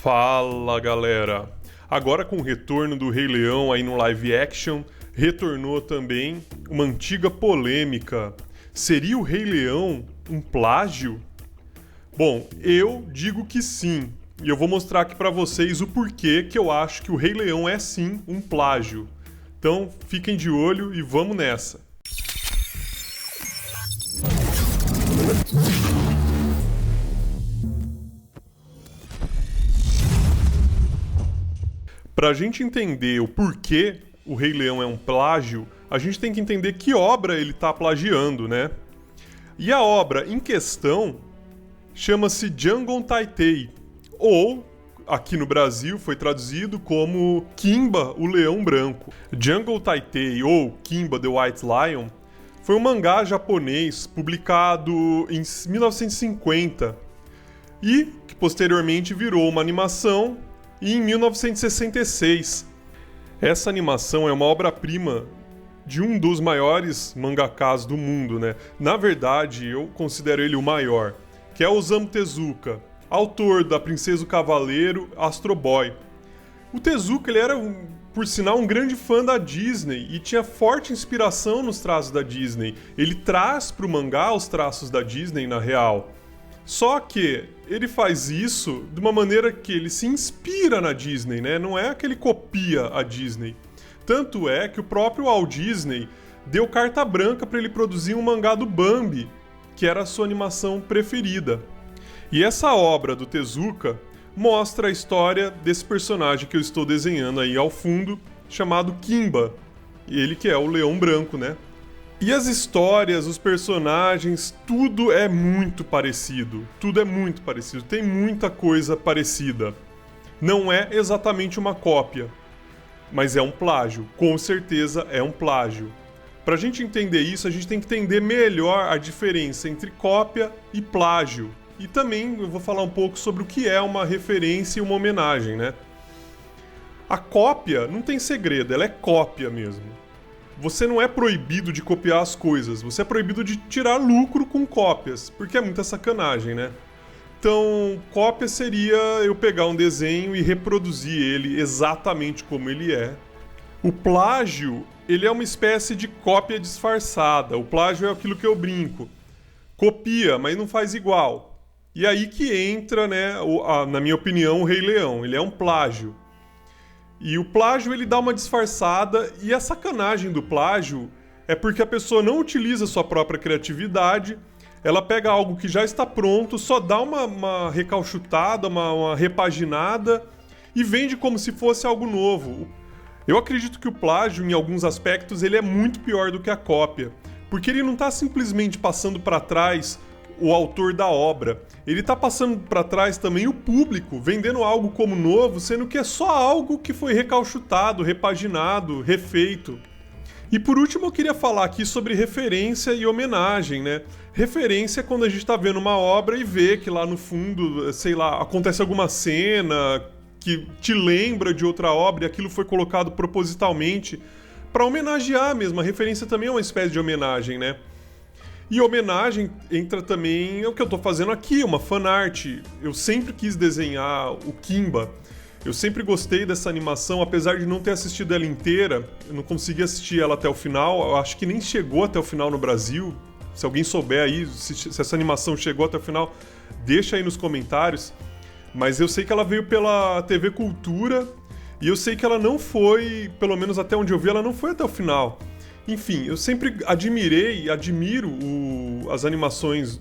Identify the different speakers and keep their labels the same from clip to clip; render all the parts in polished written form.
Speaker 1: Fala galera! Agora com o retorno do Rei Leão aí no live action, retornou também uma antiga polêmica. Seria o Rei Leão um plágio? Bom, eu digo que sim, e eu vou mostrar aqui pra vocês o porquê que eu acho que o Rei Leão é sim um plágio. Então fiquem de olho e vamos nessa! Para a gente entender o porquê o Rei Leão é um plágio, a gente tem que entender que obra ele está plagiando, né? E a obra em questão chama-se Jungle Taitai, ou, aqui no Brasil, foi traduzido como Kimba, o Leão Branco. Jungle Taitai, ou Kimba the White Lion, foi um mangá japonês publicado em 1950 e que posteriormente virou uma animação em 1966. Essa animação é uma obra-prima de um dos maiores mangakas do mundo, né? Na verdade, eu considero ele o maior, que é Osamu Tezuka, autor da Princesa e o Cavaleiro, Astro Boy. O Tezuka ele era, por sinal, um grande fã da Disney e tinha forte inspiração nos traços da Disney. Ele traz para o mangá os traços da Disney na real. Só que ele faz isso de uma maneira que ele se inspira na Disney, né? Não é que ele copia a Disney. Tanto é que o próprio Walt Disney deu carta branca para ele produzir um mangá do Bambi, que era a sua animação preferida. E essa obra do Tezuka mostra a história desse personagem que eu estou desenhando aí ao fundo, chamado Kimba. Ele que é o Leão Branco, né? E as histórias, os personagens, tudo é muito parecido. Tudo é muito parecido, tem muita coisa parecida. Não é exatamente uma cópia, mas é um plágio. Com certeza é um plágio. Pra gente entender isso, a gente tem que entender melhor a diferença entre cópia e plágio. E também eu vou falar um pouco sobre o que é uma referência e uma homenagem, né? A cópia não tem segredo, ela é cópia mesmo. Você não é proibido de copiar as coisas, você é proibido de tirar lucro com cópias, porque é muita sacanagem, né? Então, cópia seria eu pegar um desenho e reproduzir ele exatamente como ele é. O plágio, ele é uma espécie de cópia disfarçada. O plágio é aquilo que eu brinco. Copia, mas não faz igual. E aí que entra, né, na minha opinião, o Rei Leão. Ele é um plágio. E o plágio ele dá uma disfarçada, e a sacanagem do plágio é porque a pessoa não utiliza sua própria criatividade, ela pega algo que já está pronto, só dá uma recalchutada, uma repaginada e vende como se fosse algo novo. Eu acredito que o plágio, em alguns aspectos, ele é muito pior do que a cópia, porque ele não está simplesmente passando para trás o autor da obra, ele tá passando para trás também o público, vendendo algo como novo, sendo que é só algo que foi recalchutado, repaginado, refeito. E por último eu queria falar aqui sobre referência e homenagem, né? Referência é quando a gente tá vendo uma obra e vê que lá no fundo, sei lá, acontece alguma cena que te lembra de outra obra e aquilo foi colocado propositalmente para homenagear mesmo. A referência também é uma espécie de homenagem, né? E homenagem entra também o que eu tô fazendo aqui, uma fanart. Eu sempre quis desenhar o Kimba. Eu sempre gostei dessa animação, apesar de não ter assistido ela inteira. Eu não consegui assistir ela até o final. Eu acho que nem chegou até o final no Brasil. Se alguém souber aí, se essa animação chegou até o final, deixa aí nos comentários. Mas eu sei que ela veio pela TV Cultura. E eu sei que ela não foi, pelo menos até onde eu vi, ela não foi até o final. Enfim, eu sempre admiro as animações,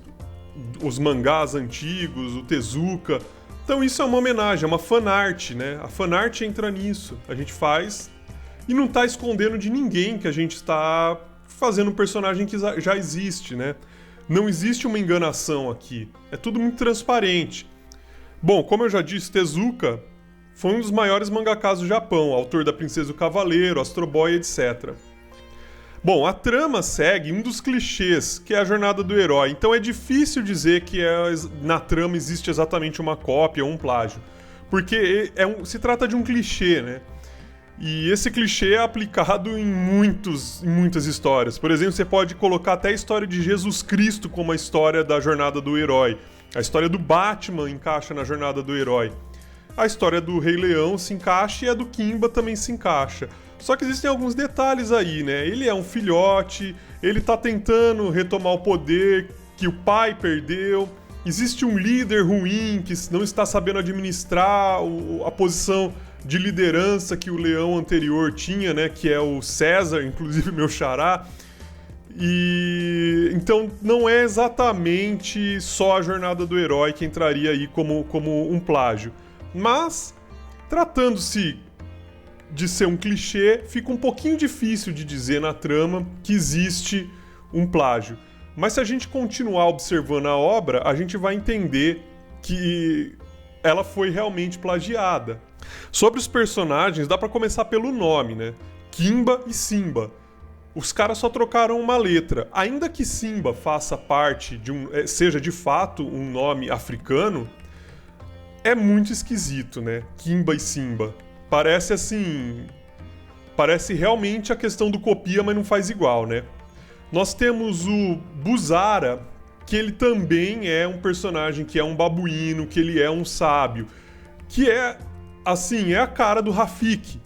Speaker 1: os mangás antigos, o Tezuka. Então isso é uma homenagem, é uma fanart, né? A fanart entra nisso. A gente faz e não tá escondendo de ninguém que a gente está fazendo um personagem que já existe, né? Não existe uma enganação aqui. É tudo muito transparente. Bom, como eu já disse, Tezuka foi um dos maiores mangakas do Japão, autor da Princesa e o Cavaleiro, Astro Boy, etc. Bom, a trama segue um dos clichês, que é a jornada do herói. Então é difícil dizer que na trama existe exatamente uma cópia ou um plágio. Porque se trata de um clichê, né? E esse clichê é aplicado em muitas histórias. Por exemplo, você pode colocar até a história de Jesus Cristo como a história da jornada do herói. A história do Batman encaixa na jornada do herói. a história do Rei Leão se encaixa e a do Kimba também se encaixa. Só que existem alguns detalhes aí, né? Ele é um filhote, ele tá tentando retomar o poder que o pai perdeu. Existe um líder ruim que não está sabendo administrar a posição de liderança que o leão anterior tinha, né? Que é o César, inclusive meu xará. E então não é exatamente só a jornada do herói que entraria aí como um plágio. Mas, tratando-se de ser um clichê, fica um pouquinho difícil de dizer na trama que existe um plágio. Mas se a gente continuar observando a obra, a gente vai entender que ela foi realmente plagiada. Sobre os personagens, dá pra começar pelo nome, né? Kimba e Simba. Os caras só trocaram uma letra. Ainda que Simba faça parte seja de fato um nome africano, é muito esquisito, né? Kimba e Simba. Parece assim... Parece realmente a questão do copia, mas não faz igual, né? Nós temos o Buzara, que ele também é um personagem que é um babuíno, que ele é um sábio. Que é, assim, é a cara do Rafiki.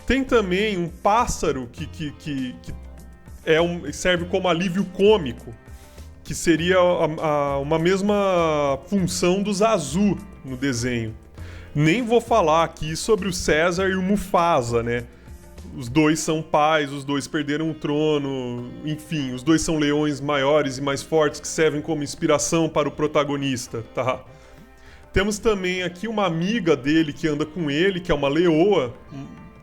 Speaker 1: Tem também um pássaro que serve como alívio cômico, que seria uma mesma função do Zazu no desenho. Nem vou falar aqui sobre o César e o Mufasa, né? Os dois são pais, os dois perderam o trono, enfim, os dois são leões maiores e mais fortes que servem como inspiração para o protagonista, tá? Temos também aqui uma amiga dele que anda com ele, que é uma leoa,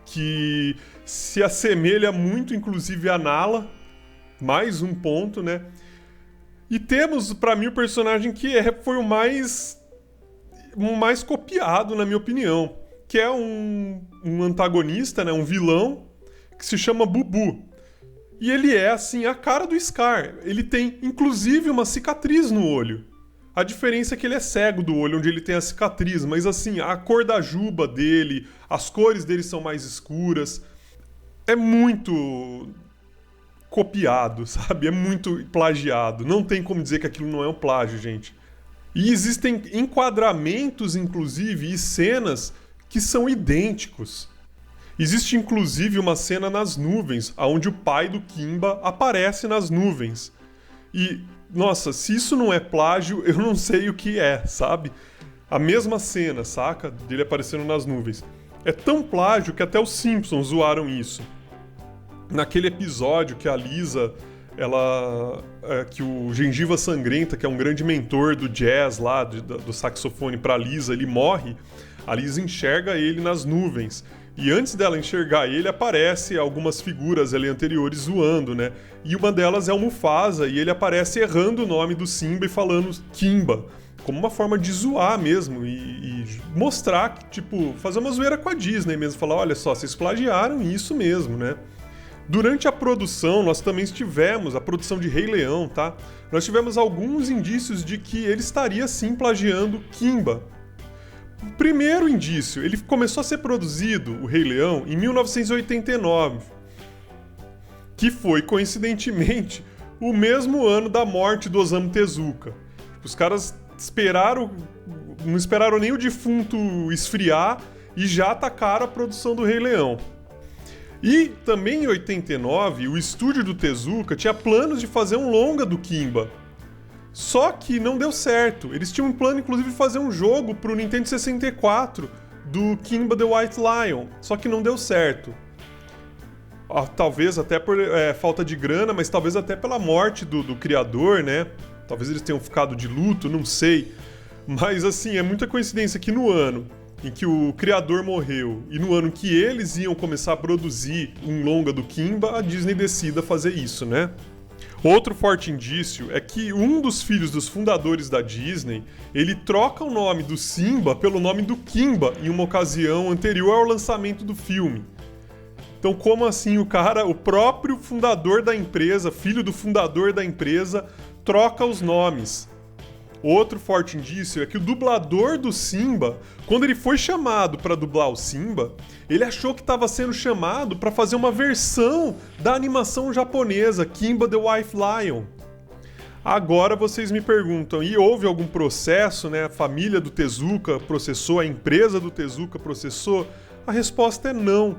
Speaker 1: que se assemelha muito, inclusive, a Nala. Mais um ponto, né? E temos, pra mim, o personagem que foi o mais copiado, na minha opinião, que é um antagonista, né? Um vilão, que se chama Bubu. E ele é, assim, a cara do Scar. Ele tem, inclusive, uma cicatriz no olho. A diferença é que ele é cego do olho, onde ele tem a cicatriz, mas assim, a cor da juba dele, as cores dele são mais escuras. É muito copiado, sabe? É muito plagiado. Não tem como dizer que aquilo não é um plágio, gente. E existem enquadramentos, inclusive, e cenas que são idênticos. Existe, inclusive, uma cena nas nuvens, onde o pai do Kimba aparece nas nuvens. E... nossa, se isso não é plágio, eu não sei o que é, sabe? A mesma cena, saca? Dele aparecendo nas nuvens. É tão plágio que até os Simpsons zoaram isso. Naquele episódio que a Lisa, que o Gengiva Sangrenta, que é um grande mentor do jazz lá, do saxofone pra Lisa, ele morre, a Lisa enxerga ele nas nuvens. E antes dela enxergar ele, aparece algumas figuras ali anteriores zoando, né? E uma delas é o Mufasa, e ele aparece errando o nome do Simba e falando Kimba, como uma forma de zoar mesmo, e mostrar, tipo, fazer uma zoeira com a Disney mesmo, falar, olha só, vocês plagiaram isso mesmo, né? Durante a produção, nós também tivemos, a produção de Rei Leão, tá? Nós tivemos alguns indícios de que ele estaria sim plagiando Kimba. Primeiro indício, ele começou a ser produzido, o Rei Leão, em 1989, que foi, coincidentemente, o mesmo ano da morte do Osamu Tezuka. Os caras não esperaram nem o defunto esfriar e já atacaram a produção do Rei Leão. E também em 89, o estúdio do Tezuka tinha planos de fazer um longa do Kimba. Só que não deu certo. Eles tinham um plano, inclusive, de fazer um jogo pro Nintendo 64 do Kimba the White Lion. Só que não deu certo. Talvez até por falta de grana, mas talvez até pela morte do criador, né? Talvez eles tenham ficado de luto, não sei. Mas, assim, é muita coincidência que no ano em que o criador morreu e no ano que eles iam começar a produzir um longa do Kimba, a Disney decida fazer isso, né? Outro forte indício é que um dos filhos dos fundadores da Disney, ele troca o nome do Simba pelo nome do Kimba em uma ocasião anterior ao lançamento do filme. Então, como assim o próprio fundador da empresa, filho do fundador da empresa, troca os nomes? Outro forte indício é que o dublador do Simba, quando ele foi chamado para dublar o Simba, ele achou que estava sendo chamado para fazer uma versão da animação japonesa, Kimba the White Lion. Agora vocês me perguntam, e houve algum processo, né? A família do Tezuka processou, a empresa do Tezuka processou? A resposta é não.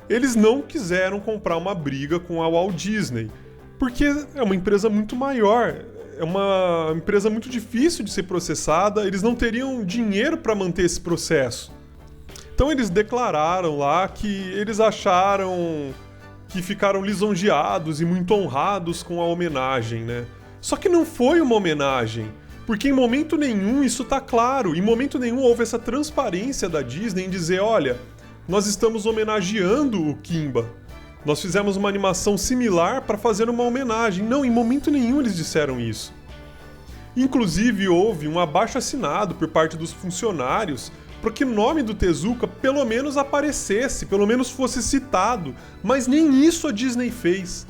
Speaker 1: Eles não quiseram comprar uma briga com a Walt Disney, porque é uma empresa muito maior, é uma empresa muito difícil de ser processada, eles não teriam dinheiro para manter esse processo. Então eles declararam lá que eles acharam que ficaram lisonjeados e muito honrados com a homenagem, né? Só que não foi uma homenagem, porque em momento nenhum isso tá claro, em momento nenhum houve essa transparência da Disney em dizer, olha, nós estamos homenageando o Kimba, nós fizemos uma animação similar para fazer uma homenagem. Não, em momento nenhum eles disseram isso. Inclusive houve um abaixo-assinado por parte dos funcionários para que o nome do Tezuka pelo menos aparecesse, pelo menos fosse citado, mas nem isso a Disney fez.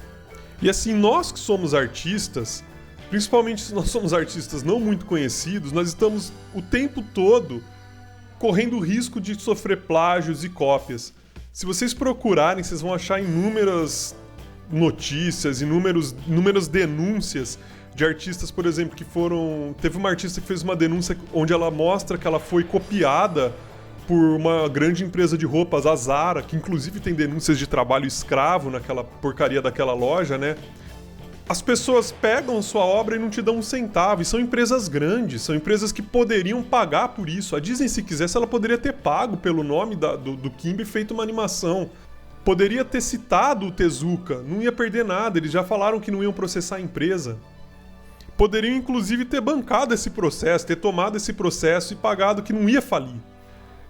Speaker 1: E assim, nós que somos artistas, principalmente se nós somos artistas não muito conhecidos, nós estamos o tempo todo correndo o risco de sofrer plágios e cópias. Se vocês procurarem, vocês vão achar inúmeras notícias, inúmeras denúncias de artistas, por exemplo, que foram... Teve uma artista que fez uma denúncia onde ela mostra que ela foi copiada por uma grande empresa de roupas, a Zara, que inclusive tem denúncias de trabalho escravo naquela porcaria daquela loja, né? As pessoas pegam sua obra e não te dão um centavo, e são empresas grandes, são empresas que poderiam pagar por isso. A Disney, se quisesse, ela poderia ter pago pelo nome do Kimba e feito uma animação. Poderia ter citado o Tezuka, não ia perder nada, eles já falaram que não iam processar a empresa. Poderiam, inclusive, ter bancado esse processo, ter tomado esse processo e pagado que não ia falir.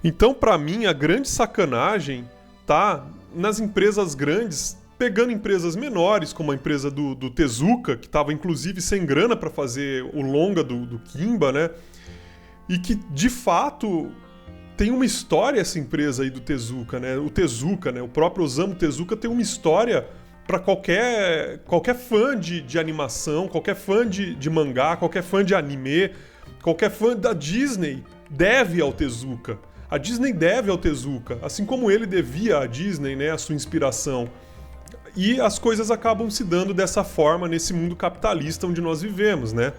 Speaker 1: Então, pra mim, a grande sacanagem tá nas empresas grandes pegando empresas menores, como a empresa do Tezuka, que estava inclusive sem grana para fazer o longa do Kimba, né? E que, de fato, tem uma história essa empresa aí do Tezuka, né? O Tezuka, né? O próprio Osamu Tezuka tem uma história para qualquer fã de animação, qualquer fã de mangá, qualquer fã de anime, qualquer fã da Disney deve ao Tezuka. A Disney deve ao Tezuka, assim como ele devia à Disney, né? A sua inspiração. E as coisas acabam se dando dessa forma nesse mundo capitalista onde nós vivemos, né?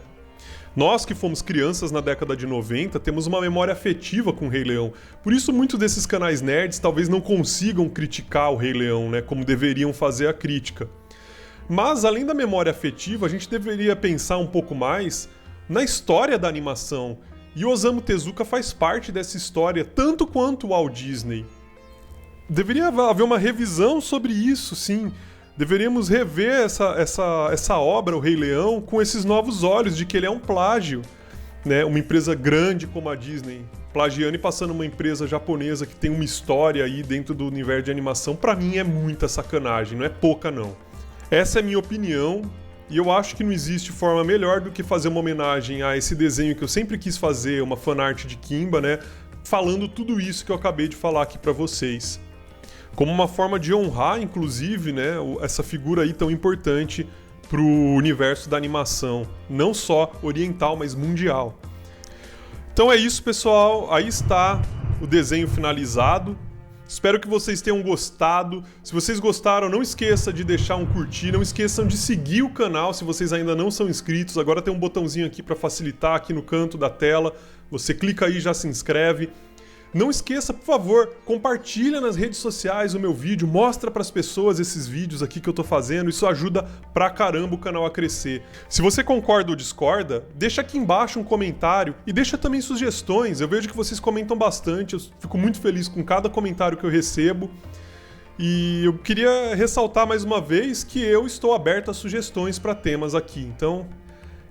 Speaker 1: Nós que fomos crianças na década de 90 temos uma memória afetiva com o Rei Leão. Por isso muitos desses canais nerds talvez não consigam criticar o Rei Leão, né? Como deveriam fazer a crítica. Mas além da memória afetiva, a gente deveria pensar um pouco mais na história da animação. E o Osamu Tezuka faz parte dessa história tanto quanto o Walt Disney. Deveria haver uma revisão sobre isso, sim. Deveríamos rever essa obra, O Rei Leão, com esses novos olhos de que ele é um plágio, né? Uma empresa grande como a Disney, plagiando e passando uma empresa japonesa que tem uma história aí dentro do universo de animação, pra mim é muita sacanagem, não é pouca não. Essa é a minha opinião, e eu acho que não existe forma melhor do que fazer uma homenagem a esse desenho que eu sempre quis fazer, uma fanart de Kimba, né? Falando tudo isso que eu acabei de falar aqui pra vocês. Como uma forma de honrar, inclusive, né, essa figura aí tão importante pro universo da animação, não só oriental, mas mundial. Então é isso, pessoal, aí está o desenho finalizado. Espero que vocês tenham gostado. Se vocês gostaram, não esqueça de deixar um curtir, não esqueçam de seguir o canal se vocês ainda não são inscritos. Agora tem um botãozinho aqui para facilitar aqui no canto da tela. Você clica aí e já se inscreve. Não esqueça, por favor, compartilha nas redes sociais o meu vídeo, mostra para as pessoas esses vídeos aqui que eu tô fazendo, isso ajuda pra caramba o canal a crescer. Se você concorda ou discorda, deixa aqui embaixo um comentário e deixa também sugestões, eu vejo que vocês comentam bastante, eu fico muito feliz com cada comentário que eu recebo. E eu queria ressaltar mais uma vez que eu estou aberto a sugestões para temas aqui, então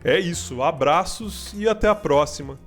Speaker 1: é isso, abraços e até a próxima.